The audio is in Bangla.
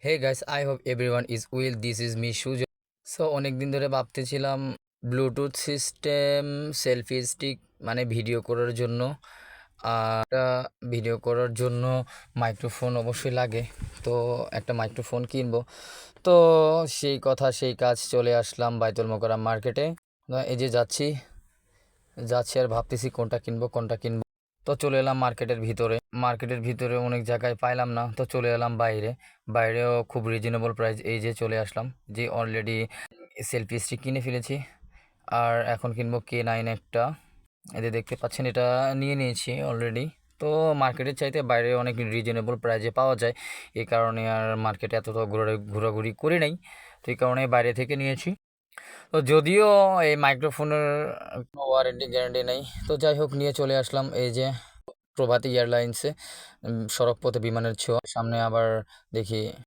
Hey guys, I hope everyone is well. This is me Sujan. So অনেক দিন ধরে ভাবতেছিলাম ব্লুটুথ সিস্টেম সেলফি স্টিক মানে ভিডিও করার জন্য। আর একটা ভিডিও করার জন্য মাইক্রোফোন অবশ্যই লাগে। তো একটা মাইক্রোফোন কিনবো। তো সেই কথা সেই কাজ চলে আসলাম বাইতুল মোকাররম মার্কেটে। এই যে যাচ্ছি যাচ্ছি আর ভাবতেছি কোনটা কিনবো। তো চলে এলাম মার্কেটের ভিতরে অনেক জায়গায় পাইলাম না, তো চলে এলাম বাইরেও খুব রিজনেবল প্রাইস। এই যে চলে আসলাম, যে অলরেডি সেলফি স্টিক কিনে ফেলেছি। আর এখন কিনবো K9 একটা। এদের দেখতে পাচ্ছেন, এটা নিয়ে নিয়েছি অলরেডি। তো মার্কেটের চাইতে বাইরে অনেক রিজনেবল প্রাইজে পাওয়া যায়, এই কারণে আর মার্কেটে এত তো ঘোরাঘুরি করি নাই। তো এই কারণে বাইরে থেকে নিয়েছি। তো যদিও এই মাইক্রোফোনের কোনো ওয়ারেন্টি গ্যারান্টি নেই, তো যাই হোক নিয়ে চলে আসলাম এই যে প্রভাতী এয়ারলাইন্সে। সড়কপথে বিমানের ছোঁয়া, সামনে আবার দেখি